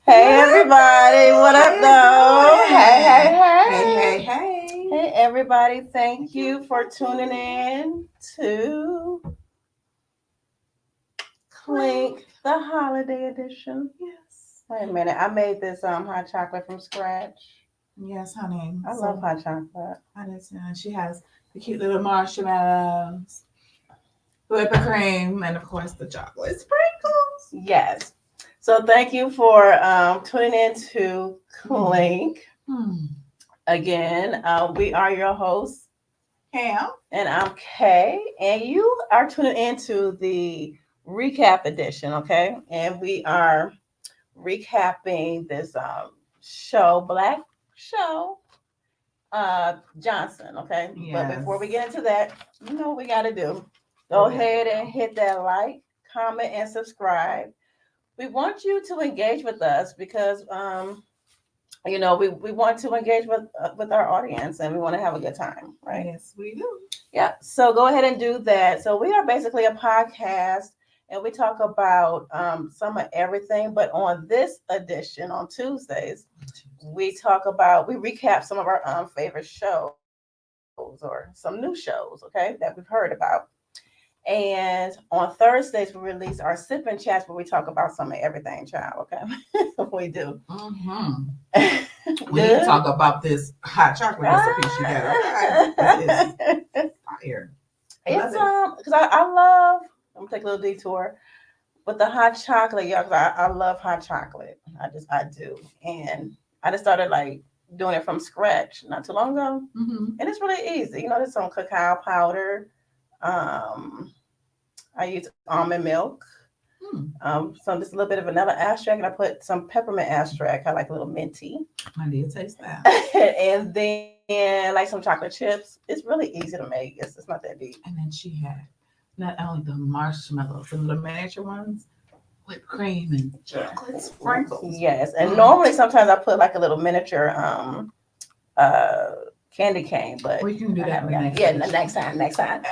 Hey everybody, what up though? Hey. Hey everybody, thank you for tuning in to Clink, the holiday edition. Yes. Wait a minute, I made this hot chocolate from scratch. Yes, honey. I love hot chocolate. Understand. She has the cute little marshmallows, whipping cream, and of course the chocolate sprinkles. Yes. So thank you for tuning in to Clink. Hmm. Again, we are your hosts, Ham. and I'm Kay, and you are tuning into the recap edition, okay? And we are recapping this black show, Johnson, okay? But Yes. before we get into that, you know what we got to do. Go ahead and hit that like, comment, and subscribe. We want you to engage with us because we want to engage with our audience and we want to have a good time, right? Yes, we do. Yeah. So go ahead and do that. So we are basically a podcast and we talk about some of everything. But on this edition, on Tuesdays, we recap some of our favorite shows or some new shows, okay, that we've heard about. And on Thursdays, we release our sip and chats where we talk about some of everything, child, okay? We do. Mm-hmm. We need to Good. talk about this hot chocolate recipe she got. Okay. It's fire. It's because I love. I'm gonna take a little detour, but the hot chocolate, y'all. 'Cause I love hot chocolate. I do, and I just started like doing it from scratch not too long ago, and it's really easy. You know, there's some cacao powder. Um, I use almond milk. Some just a little bit of vanilla extract, and I put some peppermint extract. I like a little minty. I did taste that. And then like some chocolate chips. It's really easy to make. It's not that deep. And then she had not only the marshmallows and the miniature ones, whipped cream and chocolate sprinkles. Yes, and normally sometimes I put like a little miniature uh candy cane, but we can do that next time.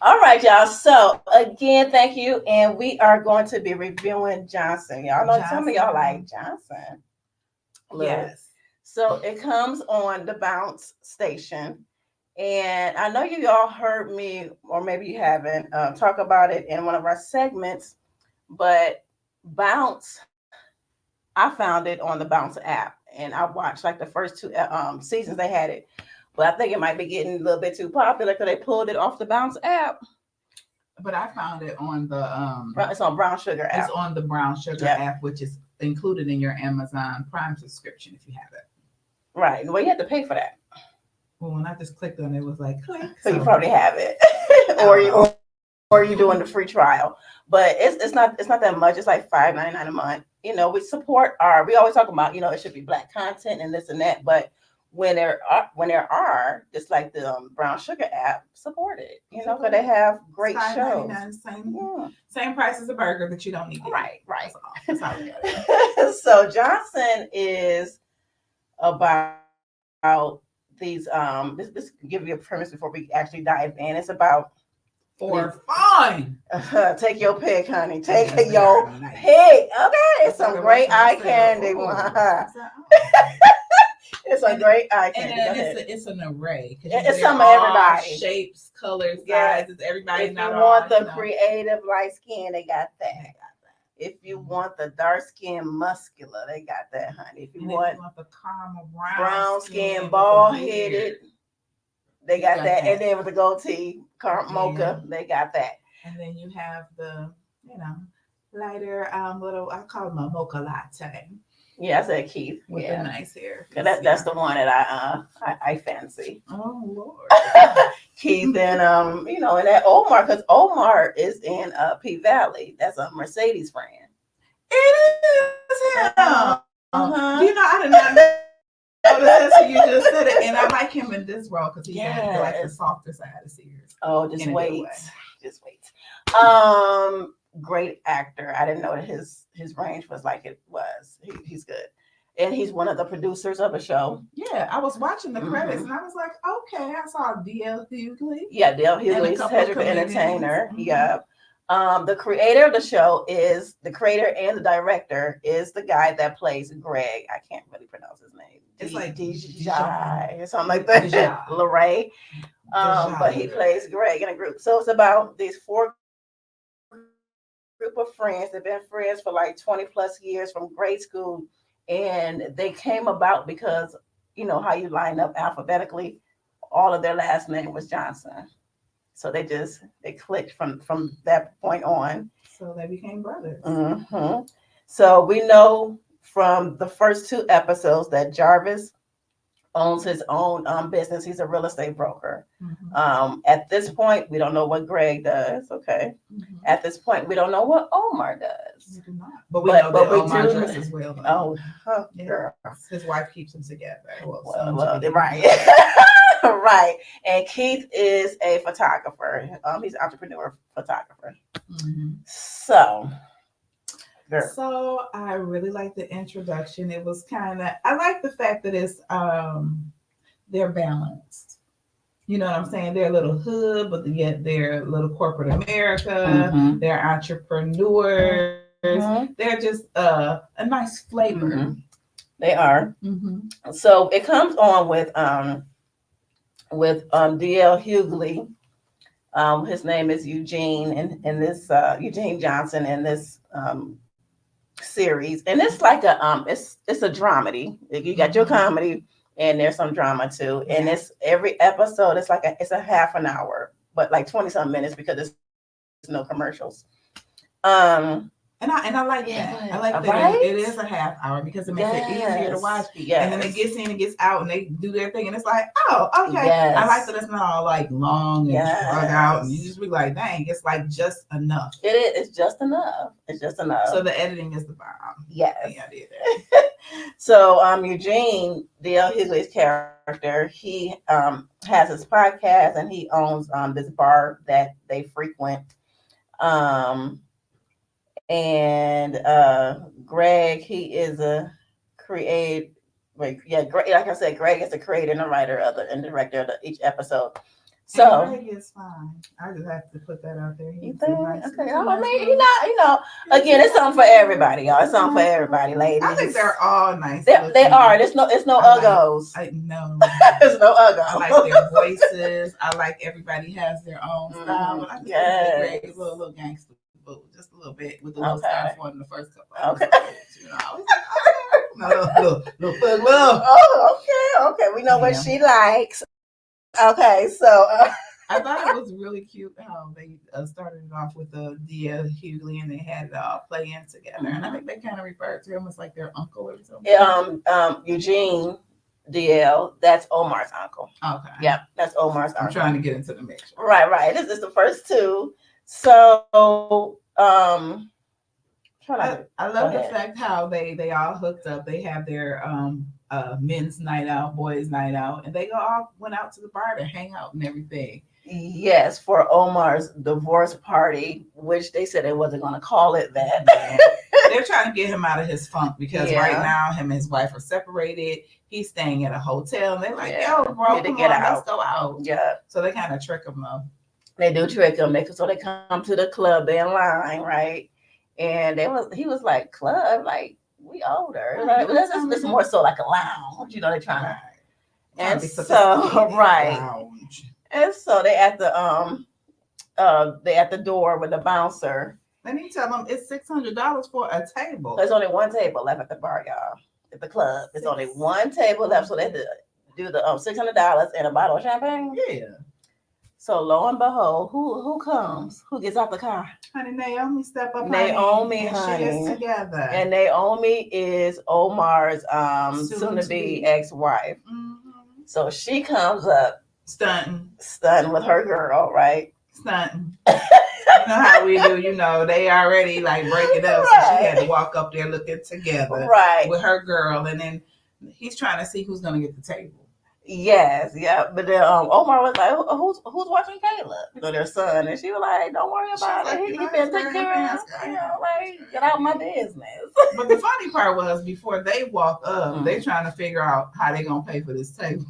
All right, y'all. So again, thank you, and we are going to be reviewing Johnson. Y'all know some of y'all like Johnson. Look. Yes. So it comes on the Bounce station. And I know you all heard me, or maybe you haven't, talk about it in one of our segments, but Bounce, I found it on the Bounce app and I watched like the first two seasons they had it. But I think it might be getting a little bit too popular because they pulled it off the Bounce app. But I found it on the It's on Brown Sugar app. It's on the Brown Sugar app, which is included in your Amazon Prime subscription if you have it. Right. Well, you have to pay for that. Well, when I just clicked on it, it was like click. So you probably have it, or you doing the free trial. But it's not that much. It's like $5.99 a month. You know, we support we always talk about, you know, it should be black content and this and that, but when there are just like the Brown Sugar app, support it, you know, because they have great shows. Same price as a burger, but you don't need it. Right. That's all we got. So Johnson is about these this give you a premise before we actually dive in. It's about fun. Take your pick, honey. Take your pick. Okay, it's some great eye candy. It's a great eye candy. And it's an array. It's some of everybody. Shapes, colors, sizes. Everybody. If you want the creative light skin, they got that. If you want the dark skin muscular, they got that, honey. If you want the caramel brown skin bald headed, they got that. And then with the goatee, mocha, they got that. And then you have the, lighter little, I call them a mocha latte. Yeah, I said Keith. With the nice hair. That's the one that I fancy. Oh Lord. Keith and and that Omar, because Omar is in P Valley. That's a Mercedes brand. It is him. I did not know that. You just said it, and I like him in this role because he has like the softer side of Sears. Oh, just wait. Great actor. I didn't know that his range was like it was. He's good. And he's one of the producers of a show. Yeah, I was watching the credits and I was like, okay, I saw D.L. Hughley. Yeah, D.L. Hughley, Cedric the Entertainer. Yeah. The creator of the show is the creator and the director is the guy that plays Greg. I can't really pronounce his name. It's like Dijay or something like that. Larray. But he plays Greg in a group. So it's about these 4 group of friends. They've been friends for like 20 plus years from grade school. And they came about because, you know, how you line up alphabetically, all of their last name was Johnson. So they clicked from that point on. So they became brothers. Mm-hmm. So we know from the first 2 episodes that Jarvis owns his own business. He's a real estate broker. Mm-hmm. At this point, we don't know what Greg does. Okay. Mm-hmm. At this point, we don't know what Omar does. We do not. But we know that Omar dresses well. Girl. His wife keeps them together. Right. Right. And Keith is a photographer. He's an entrepreneur photographer. Mm-hmm. So I really like the introduction. It was I like the fact that it's they're balanced. You know what I'm saying? They're a little hood, but yet they're a little corporate America. Mm-hmm. They're entrepreneurs. Mm-hmm. They're just a nice flavor. Mm-hmm. They are. Mm-hmm. So it comes on with D.L. Hughley. His name is Eugene, and this Eugene Johnson in this series, and it's like it's a dramedy. You got your comedy, and there's some drama too. And it's every episode. It's a half an hour, but like 20-some minutes because there's no commercials. And I like that. I like that it is a half hour because it makes it easier to watch. Yes. And then it gets in and gets out and they do their thing and it's like, oh, okay. Yes. I like that it's not all like long and drug out and you just be like, dang, it's like just enough. It is. It's just enough. It's just enough. So the editing is the bomb. Yes. Yeah, I did that. So Eugene, D.L. Hughley's character, he has his podcast and he owns this bar that they frequent. And Greg, he is a creative. Like I said, Greg is the creator and the writer and director of each episode. So Greg is fine. I just have to put that out there. You think? Nice, okay. I mean, you know, again, it's something for everybody, y'all. It's something for everybody, ladies. I think they're all nice. They are. It's no uggos. No. There's no uggos. I like their voices. I like everybody has their own style. I just think Greg is a little gangster. Just a little bit with the little stuff on the first couple. Okay. You know, I was like, little thug love. Oh, okay. We know what she likes. Okay, so I thought it was really cute how they started it off with the D.L. Hughley and they had it all play in together. Mm-hmm. And I think they kind of referred to him as like their uncle or something. Eugene D.L., that's Omar's uncle. Okay. Yeah, that's Omar's uncle. I'm trying to get into the mix. Right. This is the first 2. So, I love the fact how they all hooked up. They have their men's night out, boys' night out, and they all went out to the bar to hang out and everything. Yes, for Omar's divorce party, which they said they wasn't going to call it that. They're trying to get him out of his funk because right now him and his wife are separated. He's staying at a hotel, and they're like, "Yo, bro, come on, let's go out." Yeah. So they kind of trick him though. They do trick him. So they come to the club. They're in line, right? And he was like, "Club, like we older. Right. Like, this is more so like a lounge, you know. They're trying to." And so lounge. And so they at the door with the bouncer. Let me tell them it's $600 for a table. There's only one table left at the bar, y'all. At the club, there's only one table left, so they had to do the $600 and a bottle of champagne. Yeah. So lo and behold, who comes? Who gets out the car? Honey, Naomi, step up. Naomi, honey. She is together. And Naomi is Omar's soon-to-be ex-wife. Mm-hmm. So she comes up. Stunting with her girl, right? Stunting. You know how we do, you know, they already like break it up. Right. So she had to walk up there looking together. Right. With her girl. And then he's trying to see who's going to get the table. Yes, yeah. But then Omar was like, who's watching Caleb? So their son, and she was like, don't worry about like, it. He been taking care of. Like get out my business. But the funny part was before they walk up, they trying to figure out how they gonna pay for this table.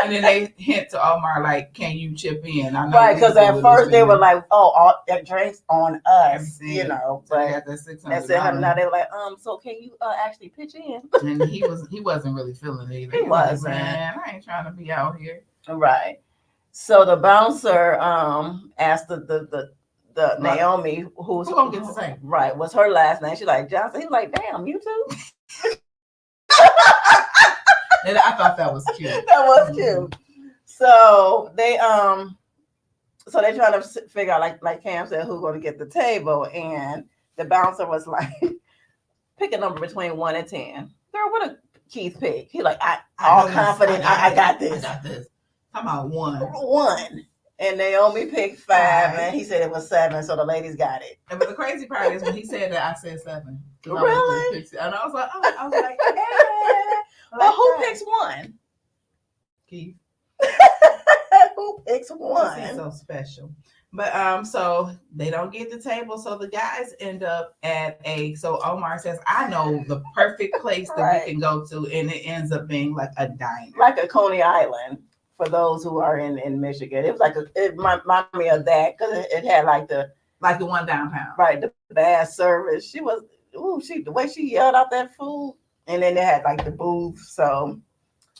And then they hint to Omar like, "Can you chip in?" I know, right? Because at first they were like, "Oh, all that drinks on us," you know. So but that $600. Now they were like, so can you actually pitch in? And he wasn't really feeling it either. He wasn't. Like, man, I ain't trying to be out here. Right. So the bouncer asked the Naomi who's who gonna get to say right was her last name. She's like Johnson. He's like, damn, you too. And I thought that was cute. That was cute. So they trying to figure out like Cam said who's going to get the table, and the bouncer was like, pick a number between 1 and 10. Girl, what a Keith pick. He like I all confident. I got this. I got this. How about 1? 1. And Naomi picked 5, and he said it was 7, so the ladies got it. And but the crazy part is when he said that, I said 7. Really? And I was like, yeah. But who picks 1? Keith. Who picks 1? He's so special. But so they don't get the table, so the guys end up at so Omar says, I know the perfect place that we can go to, and it ends up being like a diner. Like a Coney Island. For those who are in Michigan, it was like it reminded me of that because it had like the one downtown, right? The bad service. She was the way she yelled out that food, and then they had like the booth. So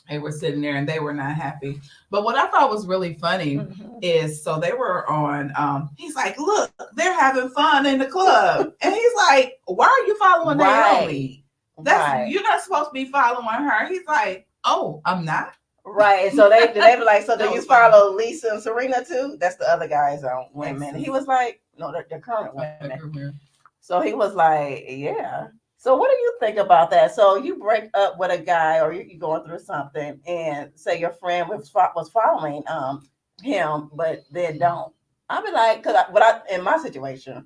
they were sitting there and they were not happy. But what I thought was really funny is so they were on. He's like, look, they're having fun in the club, and he's like, why are you following Naomi? You're not supposed to be following her. He's like, oh, I'm not. Right, and so they were like, so do you follow Lisa and Serena too? That's the other guys on women. He was like, no, they're current women. So he was like, yeah. So what do you think about that? So you break up with a guy, or you're going through something, and say your friend was following him, but they don't. I'll be like, because in my situation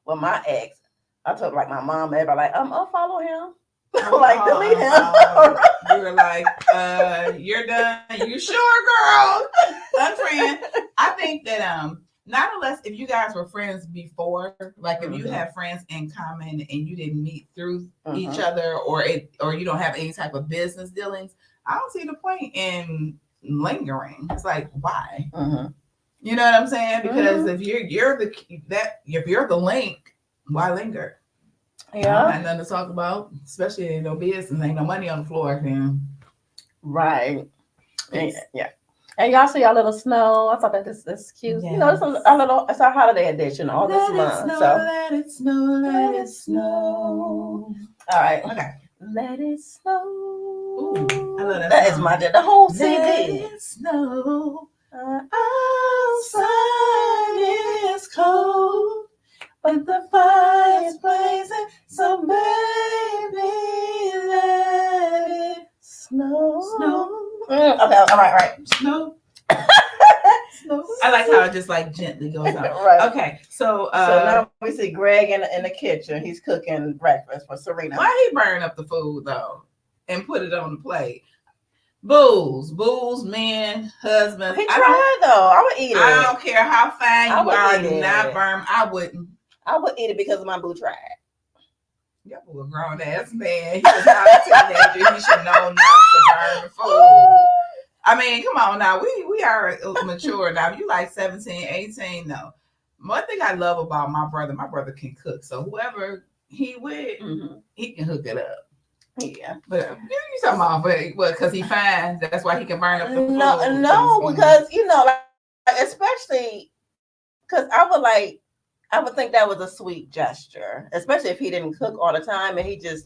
with my ex, I told like my mom, everybody like, I'll follow him. Like delete him. You were like, you're done. You sure, girl? Unfriend. I think that not unless if you guys were friends before, like if you have friends in common and you didn't meet through each other, or you don't have any type of business dealings, I don't see the point in lingering. It's like, why? You know what I'm saying? Because if you're the link, why linger? Yeah, ain't nothing to talk about, especially in no business. Ain't no money on the floor. Then. Right. Yeah. And y'all see our little snow. I thought that this is cute. Yes. You know, it's our holiday edition all this month. Let it snow, let it snow. All right. Okay. Let it snow. Ooh, I love that. That is the whole CD. Let it snow. Outside is cold. But the fire's blazing, so baby, let it snow. Okay, all right. Snow. Snow. I like how it just like gently goes out. Right. Okay, so now we see Greg in the kitchen. He's cooking breakfast for Serena. Why he burn up the food though and put it on the plate? Booze, men, husbands. He tried though. I would eat it. I don't care how fine you are. Do not burn. I wouldn't. I would eat it because my boo tried. Y'all a grown ass man. He was not a teenager. He should know not to burn the food. I mean, come on now. We are mature now. If you like 17, 18, no. One thing I love about my brother can cook. So whoever he with, he can hook it up. Yeah. But you talking about what? Because he fine. That's why he can burn up the food. No, because like, especially because I would think that was a sweet gesture, especially if he didn't cook all the time and he just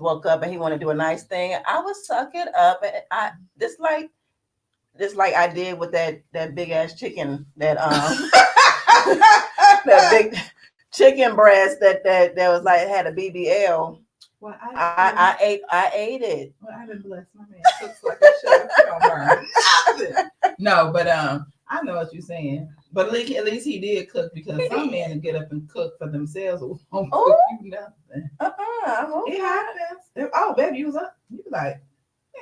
woke up and he wanted to do a nice thing. I would suck it up, and I just like I did with that big ass chicken that that big chicken breast that was like had a BBL. Well, I ate it. Well, I didn't bless my man. Cooks like a chef. Don't burn nothing. No, but I know what you're saying. But at least he did cook, because some men will get up and cook for themselves or won't cook you nothing. It happens. Oh, baby, you was up. You like,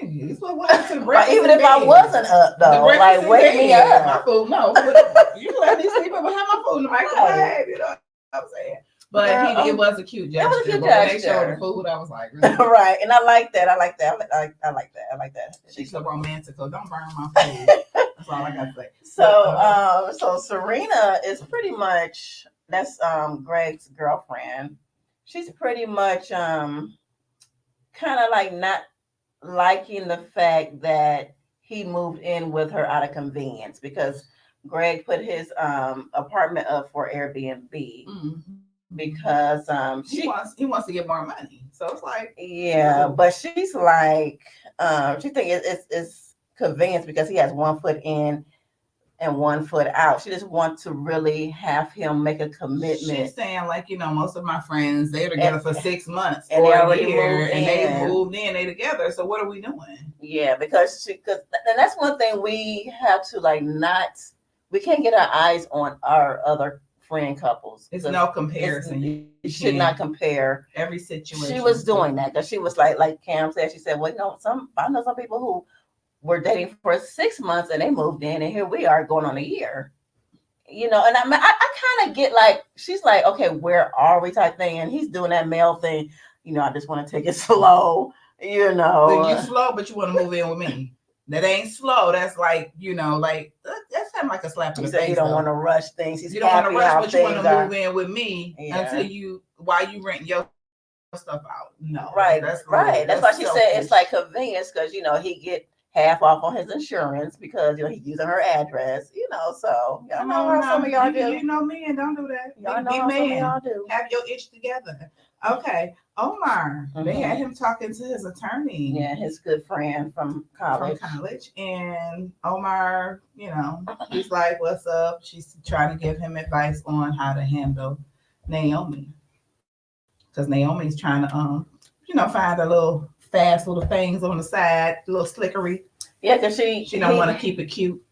It's what happened to the Like, breakfast even in if I bed. wasn't up The though, breakfast like in wake me bed. My up. food, no. You let me sleep up and have my food in the Right. microwave. You know what I'm saying? But Girl, it was a cute it was a gesture. cute But when they showed the gesture. food, I was like, really? Right, and I like that. I like that. I like that. I like that. She's so romantical. Don't burn my food. That's all I gotta say. So Serena is pretty much that's Greg's girlfriend. She's pretty much kind of like not liking the fact that he moved in with her out of convenience because Greg put his apartment up for Airbnb because he wants to get more money. So it's like yeah, but she's like she think it's convenience because he has 1 foot in and 1 foot out. She just wants to really have him make a commitment. She's saying like, most of my friends, they're together for 6 months and or they a already year moved and they in. moved in, they together. So what are we doing? Yeah, because and that's one thing we have to like not we can't get our eyes on our other friend couples. It's no comparison. You should not compare every situation. She was doing that because she was like Cam said. She said, "Well, I know some people who were dating for 6 months and they moved in, and here we are going on a year." And I kind of get like she's like, "Okay, where are we?" type thing, and he's doing that male thing. I just want to take it slow. But you slow, but you want to move in with me. That ain't slow. That's like, that's kind of like a slap in the face. You don't want to rush things. You don't want to rush, but you want to move in with me while you rent your stuff out. No, right, that's right. That's why she said it's like convenience because he get half off on his insurance because he's using her address. So y'all know how some of y'all do. You know me and don't do that. Y'all know how some of y'all do. Have your itch together. Okay, Omar. They had him talking to his attorney. Yeah, his good friend from college. And Omar, he's like, "What's up?" She's trying to give him advice on how to handle Naomi, because Naomi's trying to find a little fast little things on the side, a little slickery. Yeah, because she don't want to keep it cute.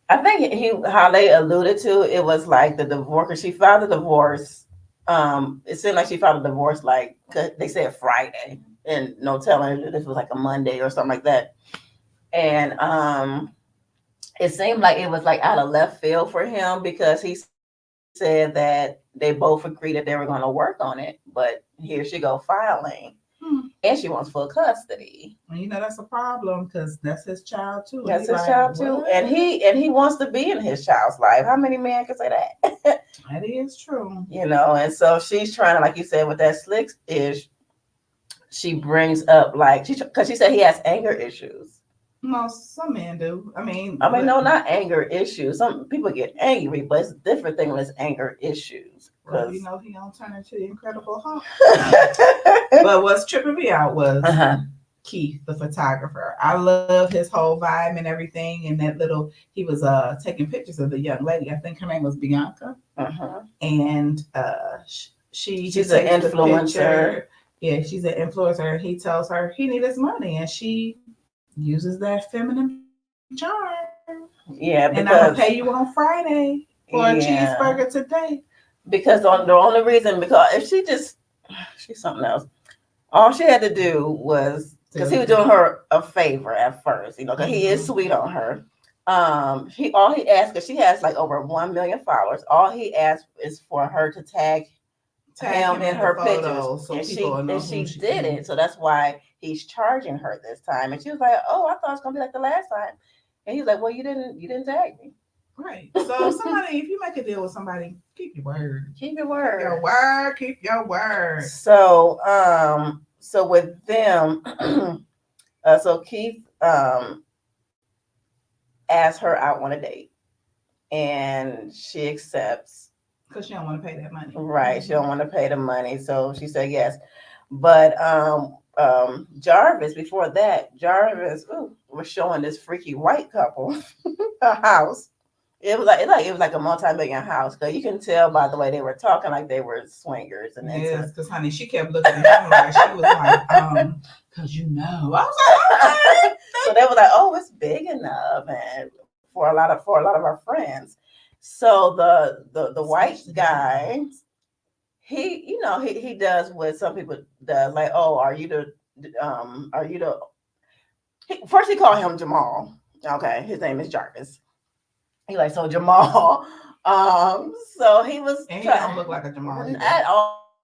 I think how they alluded to it was like the divorce. Cause she filed the divorce. It seemed like she filed a divorce like they said Friday, and no telling if this was like a Monday or something like that. And it seemed like it was like out of left field for him because he said that they both agreed that they were going to work on it, but here she go filing. And she wants full custody. Well, that's a problem because that's his child too. That's his child too, and he wants to be in his child's life. How many men can say that? That is true. And so she's trying to, like you said, with that slick ish. She brings up because she said he has anger issues. No, some men do. No, not anger issues. Some people get angry, but it's a different thing when it's anger issues. Well, he don't turn into the Incredible Hulk. But what's tripping me out was Keith, the photographer. I love his whole vibe and everything. And he was taking pictures of the young lady. I think her name was Bianca. And she's an influencer. Yeah, she's an influencer. He tells her he needs his money, and she uses that feminine charm. Yeah, and I'm gonna pay you on Friday for a cheeseburger today. Because the only reason, because if she's something else. All she had to do was because he was doing her a favor at first, because he is sweet on her. All he asked, because she has like over 1 million followers. All he asked is for her to tag him in her pictures, so she did it. So that's why he's charging her this time. And she was like, "Oh, I thought it was gonna be like the last time." And he was like, "Well, you didn't tag me." Right. So somebody, if you make a deal with somebody, keep your word. Keep your word. Keep your word. So so with them, so Keith asked her out on a date, and she accepts because she don't want to pay that money. Right. She don't want to pay the money, so she said yes. But Jarvis, before that, was showing this freaky white couple a house. It was like a multi-million house, because you can tell by the way they were talking like they were swingers. And yes, because honey, she kept looking at him like she was like, because I was like, so they were like, oh, it's big enough, and for a lot of our friends. So the white guy, he does what some people does, like, oh, are you the First he called him Jamal. Okay, his name is Jarvis. He like, so Jamal. So he was And he don't look like a Jamal at either.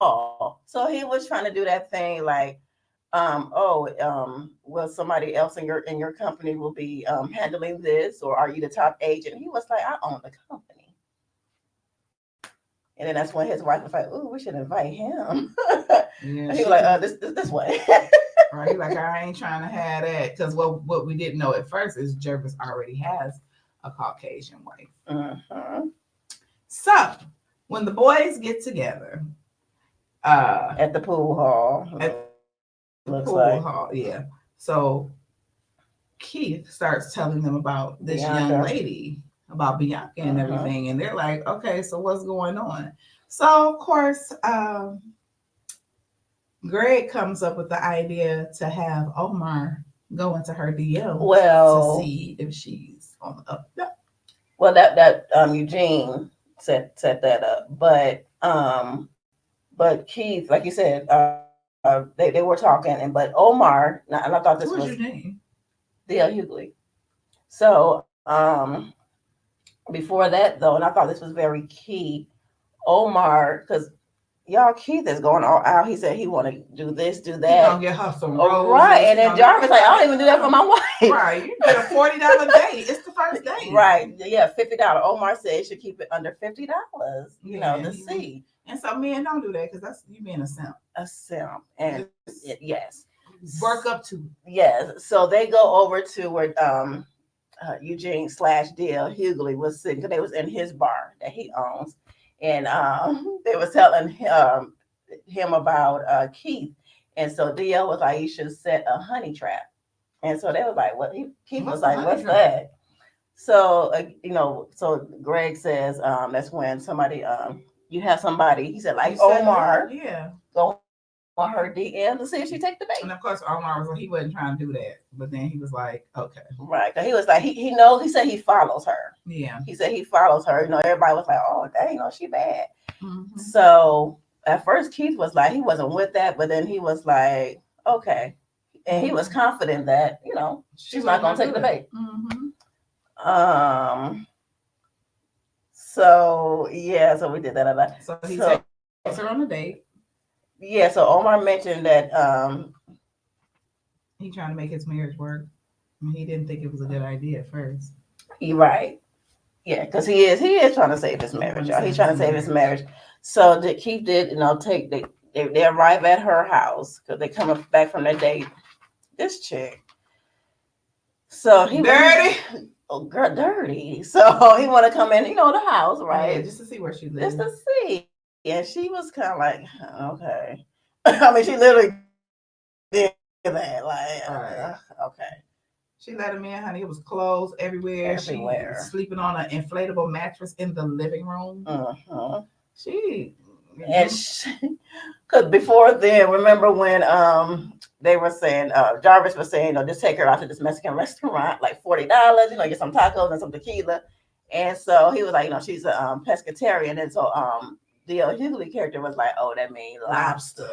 all. So he was trying to do that thing like, will somebody else in your company will be handling this, or are you the top agent? He was like, I own the company. And then that's when his wife was like, "Ooh, we should invite him." And he Yeah, was like, she this way." right. Like I ain't trying to have that because what we didn't know at first is Jervis already has a Caucasian wife. Mhm. So when the boys get together, At the pool hall, at looks like. the pool hall, yeah. So Keith starts telling them about this young Bianca. lady, about Bianca and Mhm. everything, and they're like, okay, so what's going on? So of course, Greg comes up with the idea to have Omar go into her DMs to Well, see if she's on the up. No. that Eugene set that up, but Keith, like you said, they were talking, but Omar, and I thought this was Who was Eugene? Dale Hughley. So before that though, and I thought this was very key. Omar, because y'all Keith is going all out. He said he want to do this, do He that. gonna get her some Oh, right. roses. And He then gonna get Jarvis like, I don't even do that for my wife. right. You get a $40 date. It's the first date. Right. Yeah, $50. Omar said you should keep it under $50, Yeah, to see. and so men don't do that because that's you being a simp. A simp. And Just yes. work up to it. Yes. So they go over to where Eugene slash Dale Hughley was sitting because they was in his bar that he owns. And they was telling him about Keith. And so Dale was like, you should set a honey trap. And so they was like, what? Keith What's was a like, honey what's trap? that? So, so Greg says that's when somebody, you have somebody, he said, like You set it up, Omar, yeah. go on her DM to see if she take the bait. And of course, Omar was like, he wasn't trying to do that, but then he was like, okay, Right. Cause he was like, he knows, he said he follows her. yeah. He said he follows her. Everybody was like, oh, dang, she bad. Mm-hmm. So at first, Keith was like, he wasn't with that, but then he was like, okay. And he was confident that, she's not going to take the bait. Mm-hmm. So yeah, so we did that. So he takes her on a date. Yeah, so Omar mentioned that He trying to make his marriage work. He didn't think it was a good idea at first. you're right. Yeah, because he is trying to save his marriage, y'all. He's trying to save his marriage. So Keith did, take they arrive at her house because they come back from their date. This chick. So he dirty. Oh, girl, dirty. So he want to come in, the house, right? Yeah, just to see where she lives. Just to see. And she was kind of like, okay. I mean, she literally did that. Like, okay. She let him in, honey. It was clothes everywhere. She was sleeping on an inflatable mattress in the living room. She and because before then, remember when they were saying Jarvis was saying, just take her out to this Mexican restaurant, like $40, get some tacos and some tequila. And so he was like, she's a pescatarian, and so the Hughley character was like, oh, that means lobster.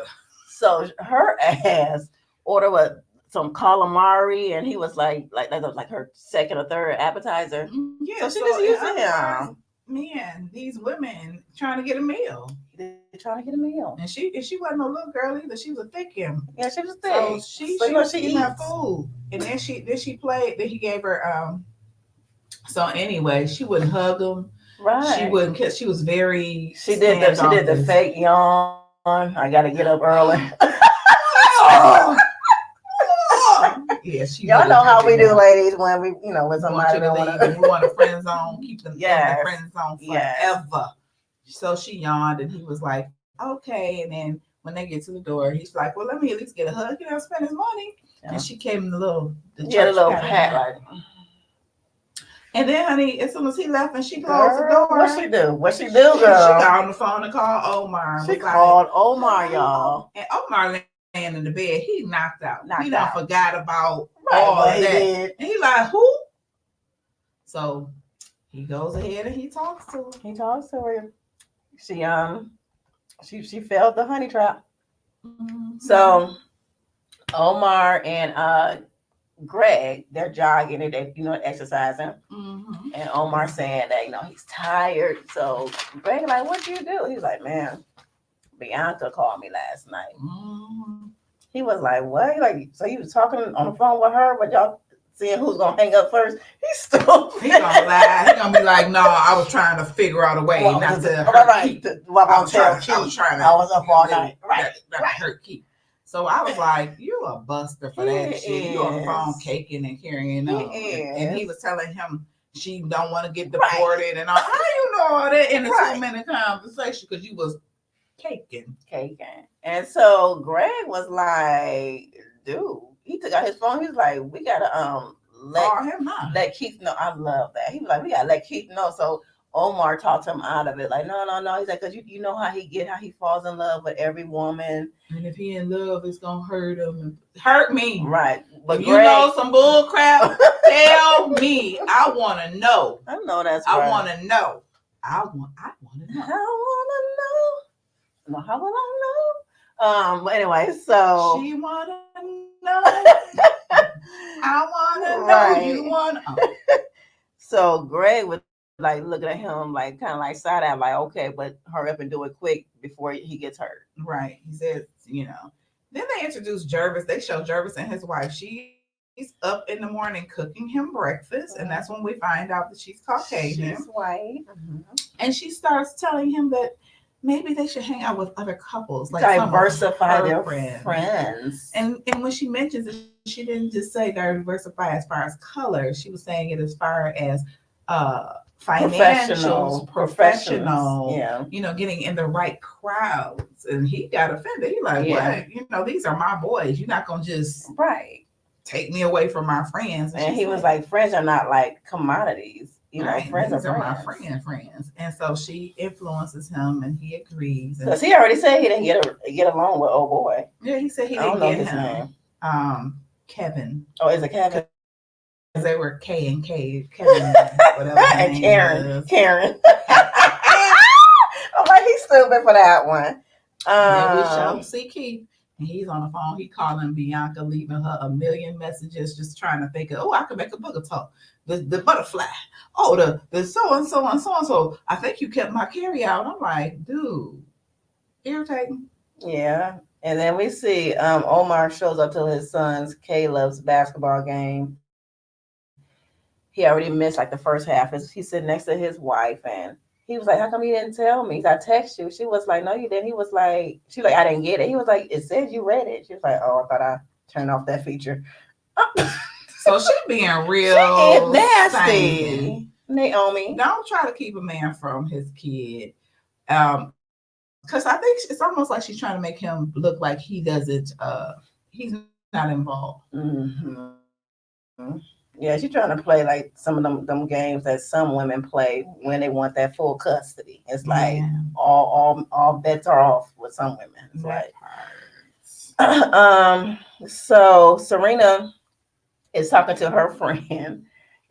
So her ass ordered some calamari, and he was like that was like her second or third appetizer. Yeah, so she just used him. Man, these women trying to get a meal. They're trying to get a meal, and she wasn't no little girl either. She was a thick one. Yeah, she was thick. So she was eating her food, and then she played. Then he gave her. So anyway, she wouldn't hug him. Right. She wouldn't kiss. She was very. She did the fake yawn. I got to get up early. Yeah, y'all know how we do, ladies, when we, when somebody don't want to, we want a friend zone, keep them in the friend zone forever. So she yawned, and he was like, "Okay." And then when they get to the door, he's like, "Well, let me at least get a hug. Spend his money." Yeah. And she came in the little pat, like. And then, honey, as soon as he left and she closed the door, what she do? Girl? She got on the phone and called Omar. She called Omar, y'all. And Omar laying in the bed, he knocked out. He done forgot about all of that. Did. And he like, who? So he goes ahead and he talks to her. He talks to her. She failed the honey trap. Mm-hmm. So Omar and Greg, they're jogging and they, exercising. Mm-hmm. And Omar saying that, he's tired. So Greg like, what you do? He's like, man, Bianca called me last night. Mm-hmm. He was like, what? Like, so you was talking on the phone with her, but y'all seeing who's gonna hang up first? He's stupid. He gonna lie. He gonna be like, no, I was trying to figure out a way not to hurt Keith. I was trying to. I was up all night. Right. Hurt Keith. So I was like, you a buster for that shit. You on the phone caking and carrying on. And he was telling him she don't want to get deported and all. How you know all that in a 2-minute conversation? Because you was caking. And so Greg was like, dude, he took out his phone. He was like, we gotta let Keith know. I love that. He was like, we gotta let Keith know. So Omar talked him out of it. Like, no. He's like, because you know how he falls in love with every woman. And if he in love, it's gonna hurt him. Hurt me. Right. But if you know some bull crap, tell me. I want to know. I know that's right. I want to know. I want to know. No, how will I know? But anyway, so she wanna know. I wanna know. You wanna. So Greg was like looking at him like kind of like side eye, like, okay, but hurry up and do it quick before he gets hurt. Right. He said, Then they introduced Jervis. They show Jervis and his wife. She's up in the morning cooking him breakfast, and that's when we find out that she's Caucasian. She's white. And she starts telling him that maybe they should hang out with other couples, like diversify their friends. And when she mentions it, she didn't just say diversify as far as color. She was saying it as far as financials, professional, getting in the right crowds. And he got offended. He like, what? These are my boys. You're not gonna just take me away from my friends. And he was like, friends are not like commodities. Friends are my friends. And so she influences him, and he agrees. Because he already said he didn't get along with old boy. Yeah, he said he didn't get his name. Kevin. Oh, is it Kevin? Because they were K and K, Kevin, whatever. And Karen. I'm like, he's stupid for that one. Then we see Keith. And he's on the phone. He calling Bianca, leaving her a million messages, just trying to think of, I could make a booger talk. The butterfly. Oh, the so and so and so and so. I think you kept my carry out. I'm like, dude, irritating. Yeah. And then we see Omar shows up to his son's Caleb's basketball game. He already missed like the first half. He's sitting next to his wife, and he was like, how come you didn't tell me? I text you. She was like, no, you didn't. He was like, she was like, I didn't get it. He was like, it says you read it. She was like, oh, I thought I turned off that feature. So she being real she nasty. Sane. Naomi. Don't try to keep a man from his kid. Because I think it's almost like she's trying to make him look like he doesn't, he's not involved. Mm-hmm. Yeah, she's trying to play like some of them games that some women play when they want that full custody. It's like all bets are off with some women. It's like, so Serena is talking to her friend,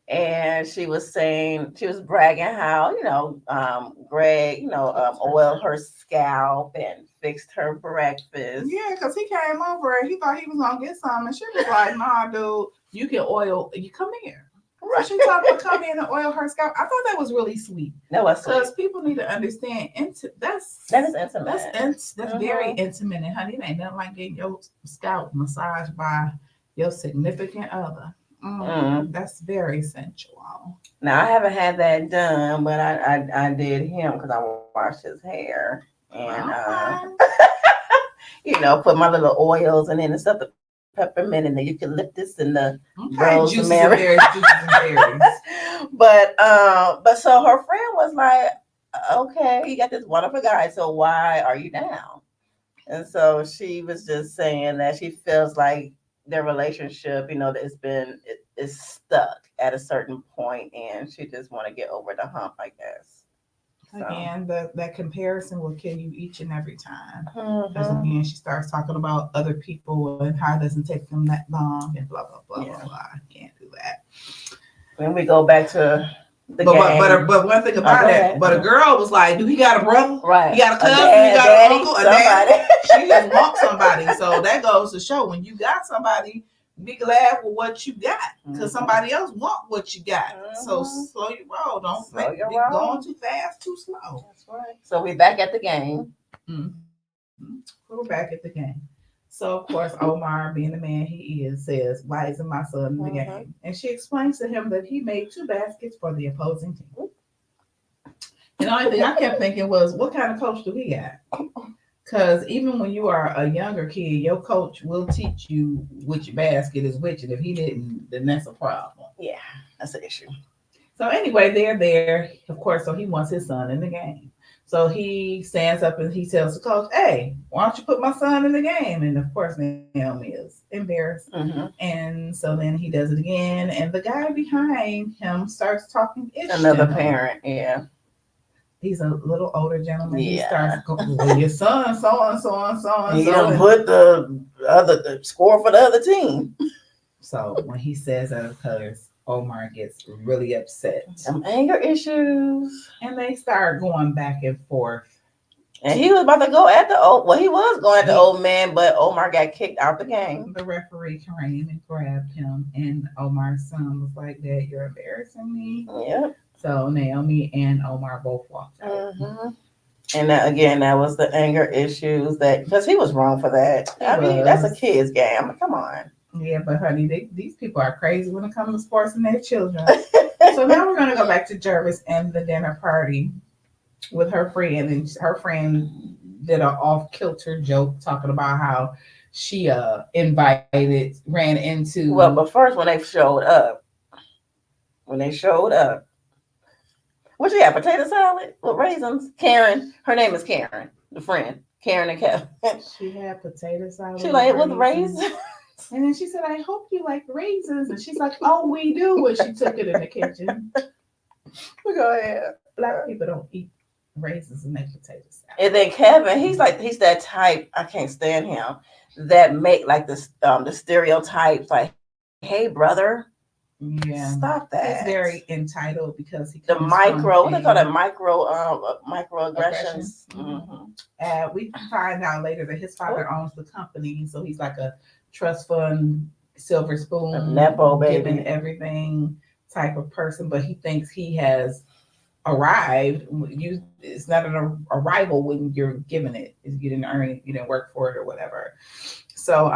and she was bragging how Greg oiled her scalp and fixed her breakfast. Yeah, because he came over and he thought he was gonna get some, and she was like, "Nah, dude, you can oil. You come here." Right. So she told him to come in and oil her scalp. I thought that was really sweet. That was sweet. Because people need to understand that is intimate. That's very intimate, and honey, it ain't nothing like getting your scalp massaged by your significant other. That's very sensual. Now I haven't had that done, but I did him because I washed his hair and put my little oils and then the stuff, the peppermint and the eucalyptus and the rosemary. But so her friend was like, okay, you got this wonderful guy, so why are you down? And so she was just saying that she feels like their relationship, is stuck at a certain point, and she just want to get over the hump, I guess. So. Again, that comparison will kill you each and every time. Because again, she starts talking about other people and how it doesn't take them that long and blah blah blah blah blah. I can't do that. When we go back to the but game. But one thing about it, but a girl was like, "Do he got a brother? Right? He got a cousin? He got an uncle? A dad?" She just wants somebody. So that goes to show when you got somebody be glad with what you got, because Mhm. somebody else want what you got. So Mhm. slow your roll. Don't Slow your be roll. going too fast, too slow. That's right. So we back at the game. We're back at the game. So of course, Omar, being the man he is, says, "Why isn't my son in the game?" And she explains to him that he made 2 baskets for the opposing team. And the only thing I kept thinking was, what kind of coach do he got? Because even when you are a younger kid, your coach will teach you which basket is which, and if he didn't, then that's a problem. Yeah, that's an issue. So anyway, they're there, of course. So he wants his son in the game. So he stands up and he tells the coach, "Hey, why don't you put my son in the game?" And of course, Naomi is embarrassed. Mm-hmm. And so then he does it again, and the guy behind him starts talking ish to Another him. parent, yeah. He's a little older gentleman. He Yeah. starts going, "Well, your son, so and so and so and He so." done And put the score for the other team. so when he says that, of course, Omar gets really upset. Some anger issues. And they start going back and forth. And he was about to go at the he was going at the old man, but Omar got kicked out the game. The referee came and grabbed him, and Omar's son was like, "Dad, you're embarrassing me." Yep. So Naomi and Omar both walked out. Mm-hmm. And that was the anger issues because he was wrong for that. I mean, that's a kid's game. Come on. Yeah, but honey, these people are crazy when it comes to sports and their children. So now we're going to go back to Jervis and the dinner party with her friend, and her friend did an off-kilter joke talking about how she ran into. Well, but first when they showed up, what you have? Potato salad with raisins. Karen, her name is Karen, the friend. Karen and Kevin. She had potato salad. She like it with raisins. And then she said, "I hope you like raisins." And she's like, "Oh, we do." And she took it in the kitchen. Go ahead. Black people don't eat raisins in their potato salad. And then Kevin, he's that type. I can't stand him. That make like the stereotypes. Like, hey brother, yeah, stop that. He's very entitled because he the micro. What they call that? Microaggressions. Mm-hmm. We find out later that his father owns the company, so he's like a trust fund, silver spoon, a nepo baby, giving everything type of person. But he thinks he has arrived. It's not an arrival when you're given it. You didn't earn it, you didn't work for it, or whatever. So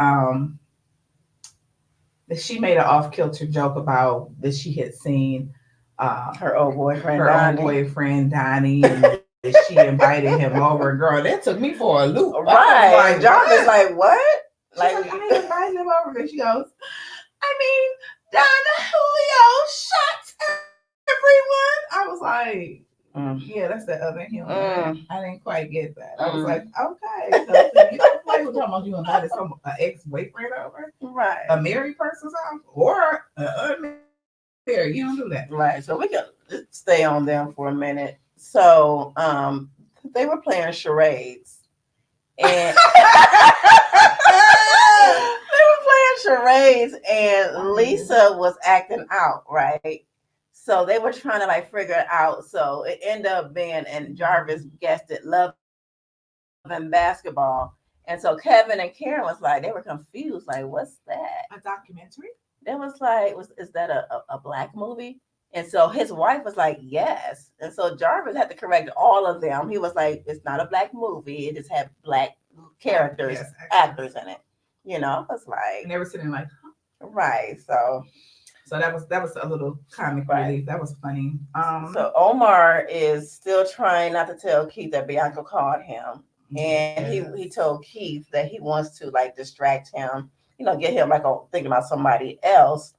she made an off-kilter joke about that she had seen her old boyfriend Donnie, and that she invited him over. Girl, that took me for a loop. Right. Like, John was like, what? Like, I invited him over. And she goes, "I mean, Donna Julio shot everyone." I was like, yeah, that's the other humor. I didn't quite get that. I was like, okay. So you don't play with talking about you invited some ex-boyfriend over. Right. A married person's house or unmarried. You don't do that. Right. So we can stay on them for a minute. So they were playing charades. And they were playing charades, and Lisa was acting out, right? So they were trying to like figure it out. So it ended up being, and Jarvis guessed it, love and basketball. And so Kevin and Karen was like, they were confused, like, what's that? A documentary? They was like, is that a black movie? And so his wife was like, yes. And so Jarvis had to correct all of them. He was like, it's not a black movie. It just had black characters, actors in it. You know, it's like, and they were sitting like, huh? Right. So that was a little comic relief. That was funny. So Omar is still trying not to tell Keith that Bianca called him. And he told Keith that he wants to like distract him, get him like thinking about somebody else.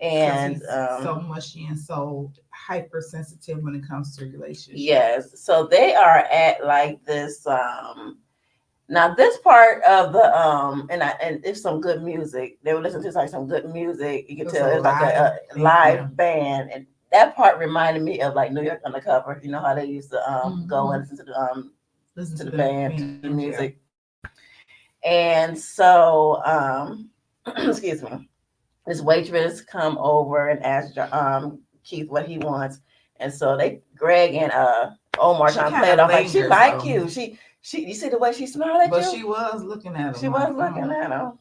And so mushy and so hypersensitive when it comes to relationships. Yes. So they are at like this now this part of the and it's some good music. They were listening to like some good music. You could tell it's like a live band, and that part reminded me of like New York Undercover. You know how they used to go and listen to the band, the music. And so excuse me, this waitress come over and ask Keith what he wants, and so Greg and Omar trying to play it off like she like you. You see the way she smiled at But you? she was looking at him. She was looking at him,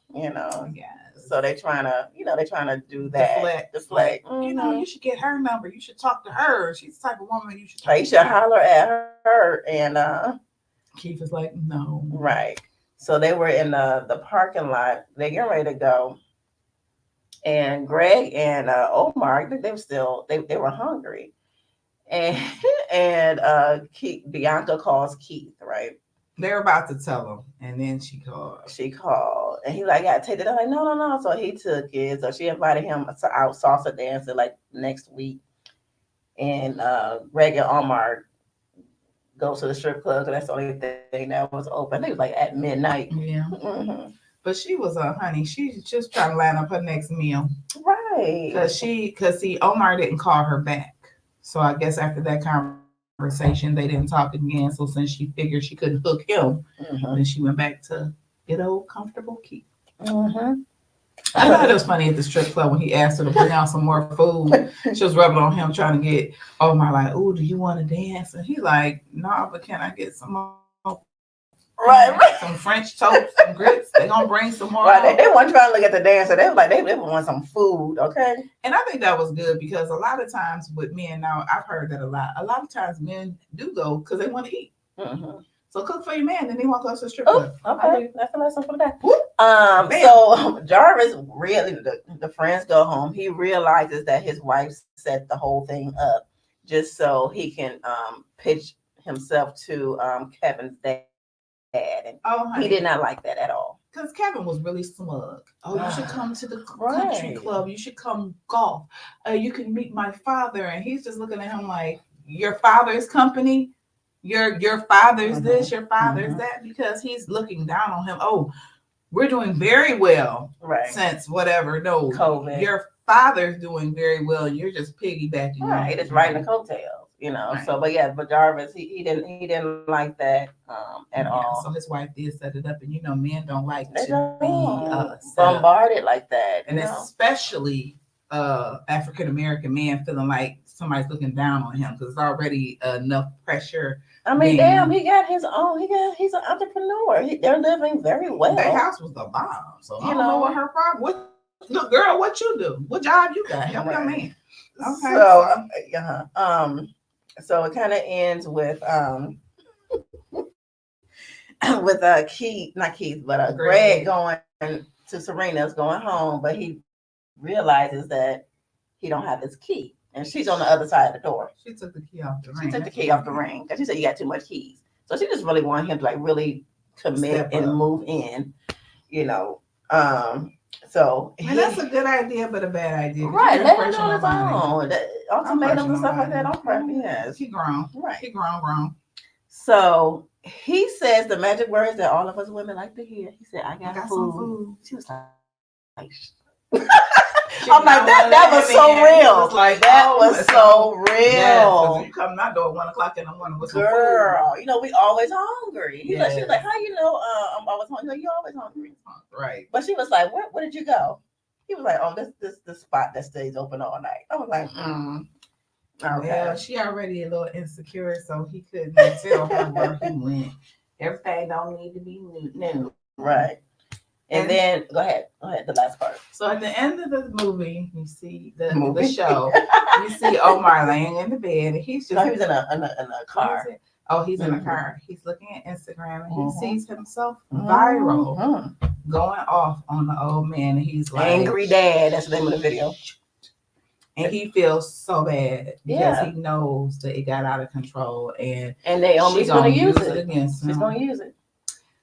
Yes. So they trying to, they trying to do that. Deflect. Like, you should get her number. You should talk to her. She's the type of woman you should talk Like, you should holler at her. And Keith is like, no. right. So they were in the parking lot. They getting ready to go. And Greg and Omar, I think they were still they were hungry. And Keith, Bianca calls Keith, right? They're about to tell him, and then she called. She called, and he like, "I gotta take it." I'm like, "No, no, no." So he took it. So she invited him to out salsa dancing like next week. And Greg and Omar go to the strip club, because that's the only thing that was open. They was like at midnight. Yeah. Mm-hmm. But she was honey. She's just trying to line up her next meal, right? Because Omar didn't call her back. So I guess after that conversation, they didn't talk again. So since she figured she couldn't hook him, then she went back to good old comfortable Keith. I thought it was funny at the strip club when he asked her to bring out some more food. She was rubbing on him, trying to get Omar like, "Oh, do you want to dance?" And he's like, "No, but can I get some more?" Right. Some French toast, some grits. They gonna bring some more. Right. They weren't trying to look at the dancer. They were like, they want some food, okay? And I think that was good, because a lot of times with men now, I've heard that a lot. A lot of times men do go because they want to eat. So cook for your man, then they want to go to the strip club. Okay, that's a lesson for the day. So Jarvis really, the friends go home. He realizes that his wife set the whole thing up just so he can pitch himself to Kevin's dad. And he did not like that at all. Because Kevin was really smug. Oh, you should come to the country club. You should come golf. You can meet my father. And he's just looking at him like, your father's company? Your father's this, your father's that? Because he's looking down on him. Oh, we're doing very well since whatever. No, COVID. Your father's doing very well. You're just piggybacking. Right, it's riding the coattails. Right. So but Jarvis, he didn't like that at all. So his wife did set it up, and men don't like to be bombarded like that, and especially African American man feeling like somebody's looking down on him, because there's already enough pressure. I mean, damn, he got his own. He's an entrepreneur. They're living very well. Their house was the bomb, so I don't know what her problem. Look, girl, what you do? What job you got? Help your man. Okay. So it kind of ends with Keith, not Keith, but Greg going to Serena's, going home, but he realizes that he don't have his key, and she's on the other side of the door. She took the key off the ring. She took the key off the ring because she said you got too much keys. So she just really wanted him to like really commit and move in, So and that's a good idea, but a bad idea. Right, let him know his own. Ultimatums and stuff like that. I'm pressing. Yes, he grown. Right, he grown. So he says the magic words that all of us women like to hear. He said, "I got food." Some food. She was like I'm like, that was so real. Like that was so real. Yes, you come to my door at 1 o'clock in the morning with girl, we always hungry. She was like, how you know I'm always hungry? Like, you always hungry. Right. But she was like, where did you go? He was like, oh, this the spot that stays open all night. I was like, okay. Yeah, she already a little insecure, so he couldn't tell her where he went. Everything don't need to be new. Right. And then go ahead, the last part. So at the end of the movie, you see the show. You see Omar laying in the bed, and he's just. No, he was in a car. Oh, he's in a car. He's looking at Instagram, and he sees himself viral, going off on the old man, and he's like, "Angry Dad." That's the name of the video. And he feels so bad because he knows that it got out of control, and Naomi's going to use it against him. She's going to use it.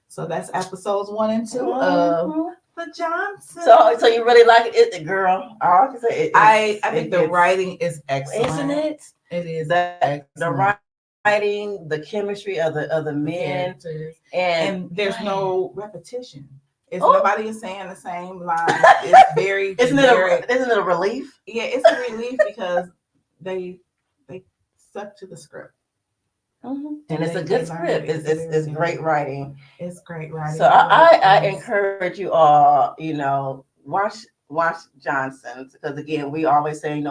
So that's episodes 1 and 2 of the Johnson. So you really like it, girl? All I can say, I think the writing is excellent, isn't it? It is the writing, the chemistry of the men, and there's no repetition. It's nobody is saying the same line. It's very. Isn't it a relief? Yeah, it's a relief because they stuck to the script. And it's a good script. It's great writing. It's great writing. So I encourage you all, watch Johnson's, because again, we always say,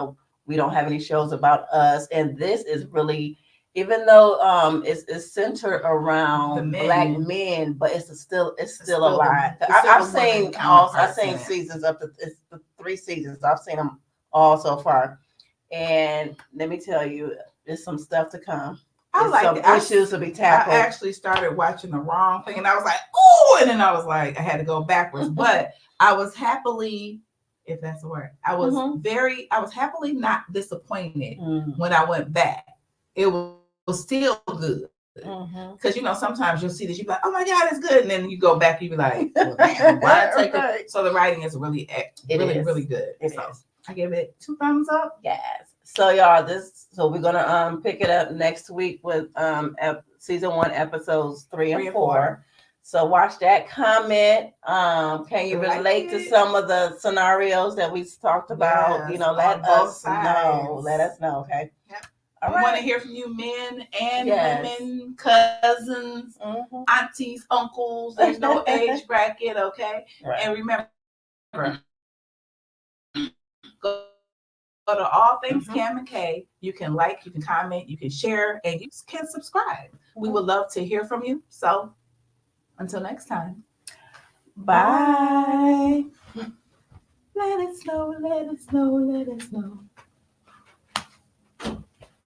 we don't have any shows about us, and this is really even though it's centered The around black men. men, but it's still a still the lot. it's still I've the women seen I've counterparts in seen it. seasons up to it's the 3 seasons. I've seen them all so far, and let me tell you, there's some stuff to come. I It's like some it. I, issues to be I tackled. actually started watching the wrong thing, and I was like, "Oh!" And then I was like, I had to go backwards. But I was happily, if that's the word, I was happily not disappointed when I went back. It was still good. Because sometimes you'll see this, you be like, "Oh my God, it's good," and then you go back, you be like, "Well, man, why take it?" So the writing is really good. It so is. I give it 2 thumbs up. Yes. So y'all, so we're gonna pick it up next week with season 1, episodes 3 and 4. So watch that. Comment. Can you relate to some of the scenarios that we talked about? Yes, Let us know. Let us know. Okay. Yep. All we right. want to hear from you, men and women, cousins, aunties, uncles. There's no age bracket, okay? Right. And remember, go to All Things Cam and K. You can like, you can comment, you can share, and you can subscribe. We would love to hear from you. So until next time. Bye. Let us know, let us know, let us know.